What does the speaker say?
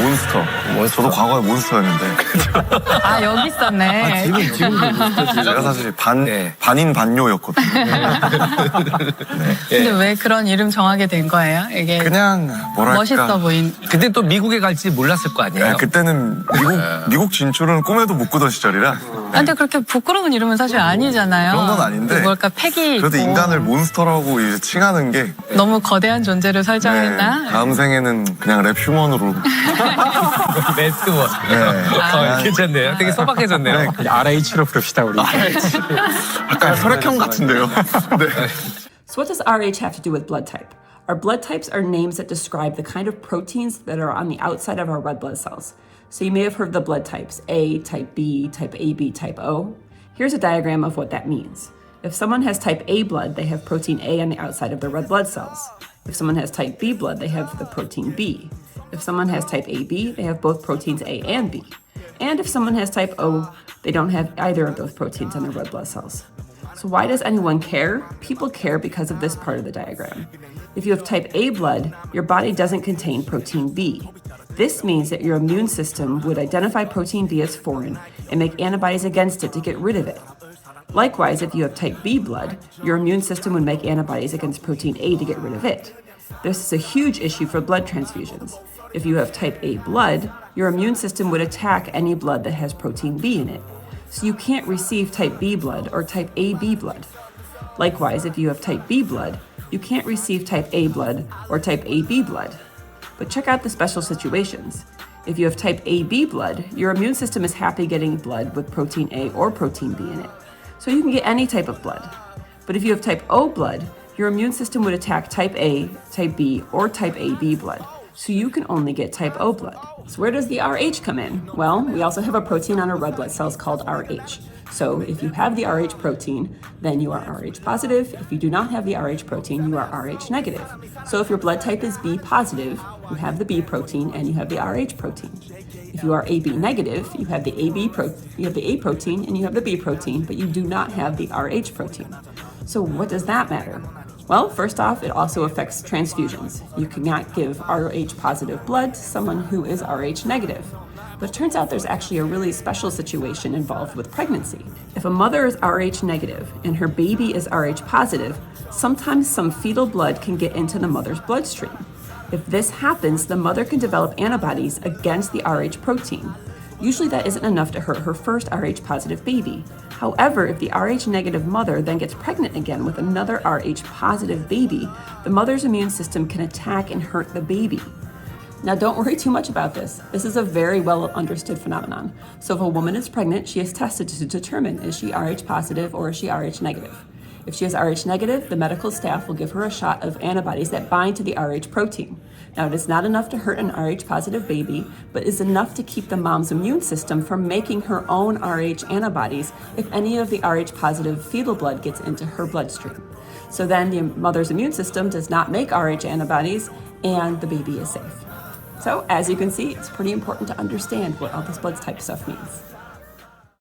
몬스터. 저도 과거에 몬스터였는데. 아, 여기 있었네. 지금도 몬스터지. 제가 사실 반인 반요였거든요. 근데 왜 그런 이름 정하게 된 거예요? 이게 그냥 뭐랄까. 멋있어 보인. 근데 또 미국에 갈지 몰랐을 거 아니에요? 네, 그때는 미국 진출은 꿈에도 못 꾸던 시절이라. 아, 근데 그렇게 부끄러운 이름은 사실 아니잖아요. 그런 건 아닌데. 뭘까, 팩이 그래도 있고. 인간을 몬스터라고 이제 칭하는 게. 너무 거대한 존재를 설정했나? 네, 다음 생에는 그냥 랩 휴먼으로. 매스원. 네. 괜찮네요. 되게 소박해졌네요. 네. RH로 부릅시다 우리. 약간 혈액형 같은데요. 네. So what does RH have to do with blood type? Our blood types are names that describe the kind of proteins that are on the outside of our red blood cells. So you may have heard of the blood types A, type B, type AB, type O. Here's a diagram of what that means. If someone has type A blood, they have protein A on the outside of their red blood cells. If someone has type B blood, they have the protein B. If someone has type AB, they have both proteins A and B. And if someone has type O, they don't have either of those proteins on their red blood cells. So why does anyone care? People care because of this part of the diagram. If you have type A blood, your body doesn't contain protein B. This means that your immune system would identify protein B as foreign and make antibodies against it to get rid of it. Likewise, if you have type B blood, your immune system would make antibodies against protein A to get rid of it. This is a huge issue for blood transfusions. If you have type A blood, your immune system would attack any blood that has protein B in it. So you can't receive type B blood or type AB blood. Likewise, if you have type B blood, you can't receive type A blood or type AB blood. But check out the special situations. If you have type AB blood, your immune system is happy getting blood with protein A or protein B in it. So you can get any type of blood. But if you have type O blood, your immune system would attack type A, type B, or type AB blood. So you can only get type O blood. So where does the RH come in? Well, we also have a protein on our red blood cells called RH. So if you have the Rh protein, then you are Rh positive. If you do not have the Rh protein, you are Rh negative. So if your blood type is B positive, you have the B protein and you have the Rh protein. If you are AB negative, you have the A protein and you have the B protein, but you do not have the Rh protein. So what does that matter? Well, first off, it also affects transfusions. You cannot give Rh positive blood to someone who is Rh negative. But it turns out there's actually a really special situation involved with pregnancy. If a mother is Rh negative and her baby is Rh positive, sometimes some fetal blood can get into the mother's bloodstream. If this happens, the mother can develop antibodies against the Rh protein. Usually that isn't enough to hurt her first Rh positive baby. However, if the Rh negative mother then gets pregnant again with another Rh positive baby, the mother's immune system can attack and hurt the baby. Now, don't worry too much about this. This is a very well understood phenomenon. So if a woman is pregnant, she is tested to determine is she Rh positive or is she Rh negative. If she is Rh negative, the medical staff will give her a shot of antibodies that bind to the Rh protein. Now, it is not enough to hurt an Rh positive baby, but is enough to keep the mom's immune system from making her own Rh antibodies if any of the Rh positive fetal blood gets into her bloodstream. So then the mother's immune system does not make Rh antibodies and the baby is safe. So as you can see, it's pretty important to understand what all this blood type stuff means.